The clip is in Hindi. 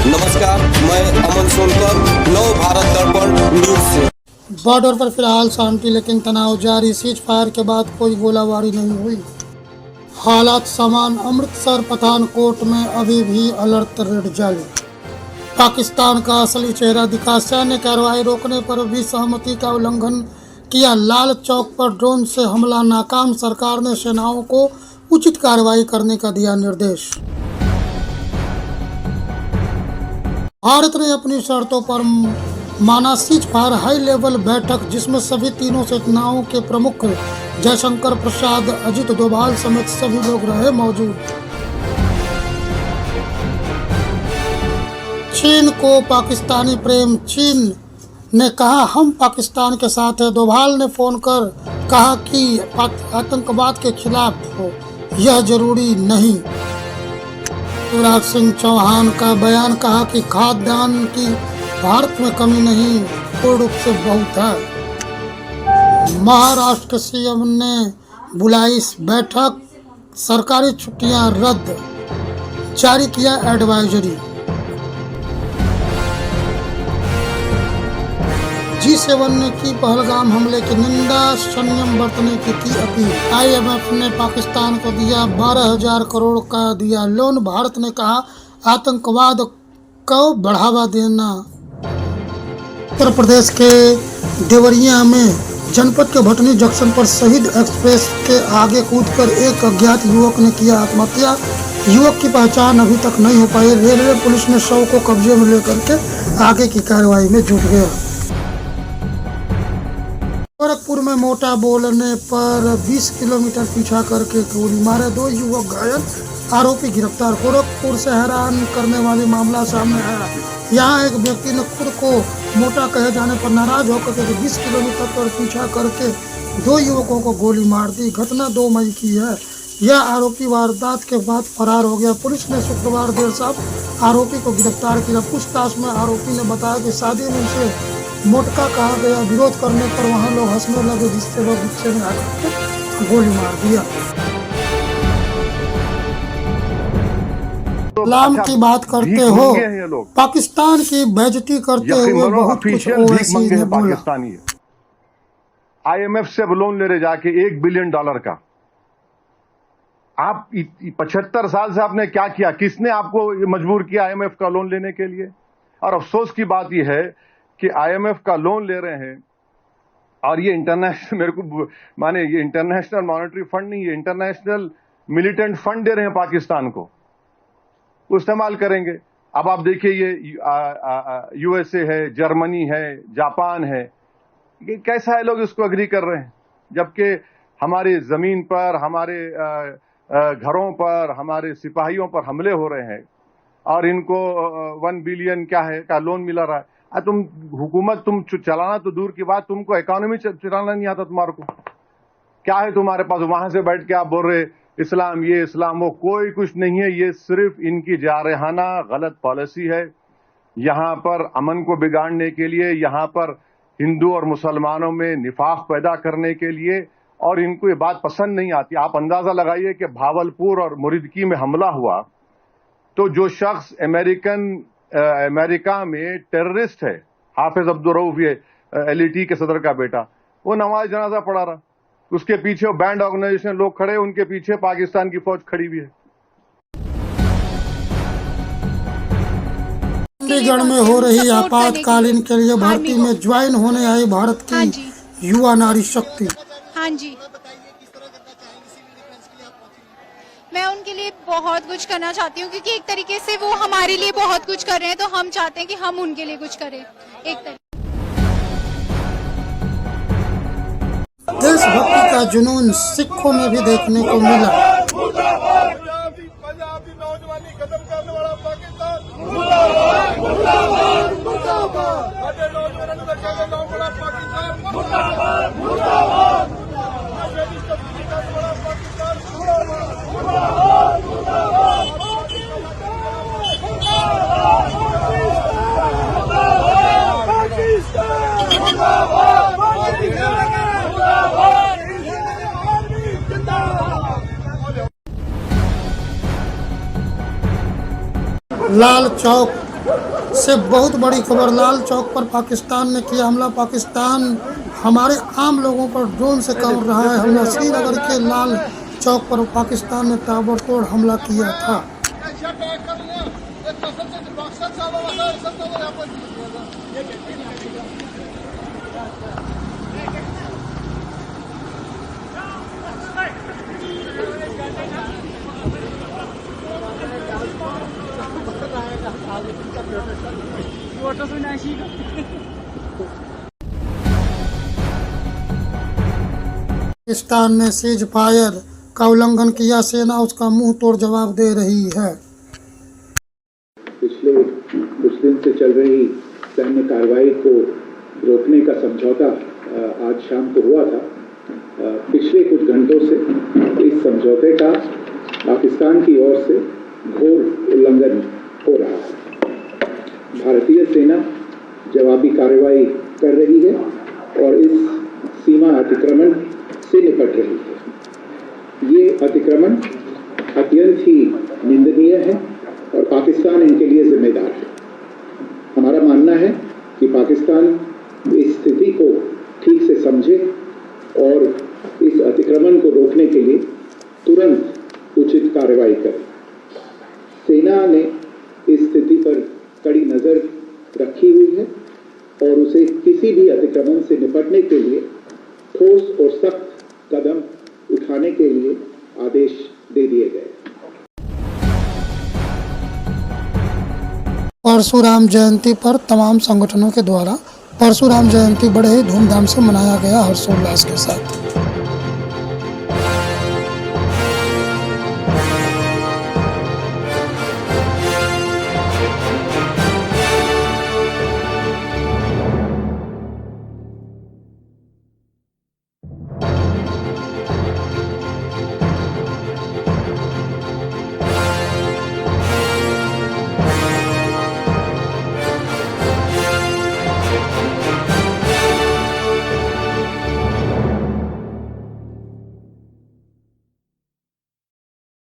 नमस्कार, मैं अमन सोनकर, नव भारत दर्पण न्यूज से। बॉर्डर पर फिलहाल शांति लेकिन तनाव जारी। सीज फायर के बाद कोई गोलाबारी नहीं हुई। हालात समान। अमृतसर पठानकोट में अभी भी अलर्ट रेड जारी। पाकिस्तान का असली चेहरा दिखा। सैन्य कार्रवाई रोकने पर भी सहमति का उल्लंघन किया। लाल चौक पर ड्रोन से हमला नाकाम। सरकार ने सेनाओं को उचित कार्रवाई करने का दिया निर्देश। भारत ने अपनी शर्तों पर माना सीज फायर हाई लेवल बैठक, जिसमें सभी तीनों सेनाओं के प्रमुख जयशंकर प्रसाद, अजित डोभाल समेत सभी लोग रहे मौजूद। चीन को पाकिस्तानी प्रेम। चीन ने कहा हम पाकिस्तान के साथ हैं। डोभाल ने फोन कर कहा कि आतंकवाद के खिलाफ हो, यह जरूरी नहीं। शिवराज सिंह चौहान का बयान। कहा कि खाद्यान्न की भारत में कमी नहीं, पूर्ण रूप से बहुत है। महाराष्ट्र के सीएम ने बुलाई बैठक। सरकारी छुट्टियां रद्द। जारी किया एडवाइजरी। G7 ने की पहलगाम हमले की निंदा। संयम बरतने की अपील। IMF ने पाकिस्तान को दिया 12,000 करोड़ का दिया लोन। भारत ने कहा आतंकवाद को बढ़ावा देना। उत्तर प्रदेश के देवरिया में जनपद के भटनी जंक्शन पर शहीद एक्सप्रेस के आगे कूदकर एक अज्ञात युवक ने किया आत्महत्या। युवक की पहचान अभी तक नहीं हो पाई। रेलवे पुलिस ने शव को कब्जे में लेकर के आगे की कार्रवाई में जुट गया। गोरखपुर में मोटा बोलने पर 20 किलोमीटर पीछा करके गोली मारे, 2 युवक घायल, आरोपी गिरफ्तार। गोरखपुर से हैरान करने वाली मामला सामने आया। यहाँ एक व्यक्ति ने खुद को मोटा कहे जाने पर नाराज होकर के 20 किलोमीटर पर पीछा करके 2 युवकों को गोली मार दी। घटना 2 मई की है। यह आरोपी वारदात के बाद फरार हो गया। पुलिस ने शुक्रवार देर शाम आरोपी को गिरफ्तार किया। पूछताछ में आरोपी ने बताया कि शादी में उसे मोटका कहा गया। विरोध करने पर वहां लोग हंसने लगे, जिससे वह गुस्से में आकर गोली मार दिया। इस्लाम की बात करते हो, पाकिस्तान की बेइज्जती करते हुए बहुत कुछ ओवैसी ने बोला। IMF से लोन ले रहे जाके $1 बिलियन का। आप 75 साल से आपने क्या किया? किसने आपको मजबूर किया IMF का लोन लेने के लिए? और अफसोस की बात यह है कि IMF का लोन ले रहे हैं और ये इंटरनेशनल, मेरे को माने ये इंटरनेशनल मॉनेटरी फंड नहीं, ये इंटरनेशनल मिलिटेंट फंड दे रहे हैं पाकिस्तान को, इस्तेमाल करेंगे। अब आप देखिए ये USA है, जर्मनी है, जापान है, ये कैसा है लोग इसको एग्री कर रहे हैं, जबकि हमारी जमीन पर, हमारे घरों पर, हमारे सिपाहियों पर हमले हो रहे हैं और इनको 1 बिलियन क्या है का लोन मिला रहा है। तुम हुकूमत तुम चलाना तो दूर की बात, तुमको इकोनॉमी चलाना नहीं आता तुम्हारे को? क्या है तुम्हारे पास? वहां से बैठ के आप बोल रहे इस्लाम ये इस्लाम वो, कोई कुछ नहीं है। ये सिर्फ इनकी जारहाना गलत पॉलिसी है। यहां पर अमन को बिगाड़ने के लिए, यहां पर हिंदू और मुसलमानों में निफाक पैदा करने के लिए, और इनको ये बात पसंद नहीं आती। आप अंदाजा लगाइए कि भावलपुर और मुरीदकी में हमला हुआ तो जो शख्स अमेरिका में टेररिस्ट है, हाफिज अब्दुल रऊफ, ये LET के सदर का बेटा, वो नमाज जनाजा पढ़ा रहा, उसके पीछे वो बैंड ऑर्गेनाइजेशन लोग खड़े, उनके पीछे पाकिस्तान की फौज खड़ी हुई है। चंडीगढ़ में हो रही आपातकालीन के लिए भर्ती में ज्वाइन होने आई भारत की युवा नारी शक्ति। हाँ जी, मैं उनके लिए बहुत कुछ करना चाहती हूँ, क्योंकि एक तरीके से वो हमारे लिए बहुत कुछ कर रहे हैं, तो हम चाहते हैं कि हम उनके लिए कुछ करें एक तरीके। देशभक्ति का जुनून सिखों में भी देखने को मिला। लाल चौक से बहुत बड़ी खबर। लाल चौक पर पाकिस्तान ने किया हमला। पाकिस्तान हमारे आम लोगों पर ड्रोन से कर रहा है हमला। श्रीनगर के लाल चौक पर पाकिस्तान ने ताबड़तोड़ हमला किया था। पाकिस्तान ने सीज फायर का उल्लंघन किया, सेना उसका मुंह तोड़ जवाब दे रही है। पिछले कुछ दिन से चल रही सैन्य कार्रवाई को रोकने का समझौता आज शाम को हुआ था। पिछले कुछ घंटों से इस समझौते का पाकिस्तान की ओर से घोर उल्लंघन हो रहा है। भारतीय सेना जवाबी कार्रवाई कर रही है और इस सीमा अतिक्रमण से निपट रही है। ये अतिक्रमण अत्यंत ही निंदनीय है और पाकिस्तान इनके लिए जिम्मेदार है। हमारा मानना है कि पाकिस्तान इस स्थिति को ठीक से समझे और इस अतिक्रमण को रोकने के लिए तुरंत उचित कार्रवाई करे। सेना ने इस स्थिति पर कड़ी नजर रखी हुई है और उसे किसी भी अतिक्रमण से निपटने के लिए ठोस और सख्त कदम उठाने के लिए आदेश दे दिए गए। परशुराम जयंती पर तमाम संगठनों के द्वारा परशुराम जयंती बड़े ही धूमधाम से मनाया गया हर्षोल्लास के साथ।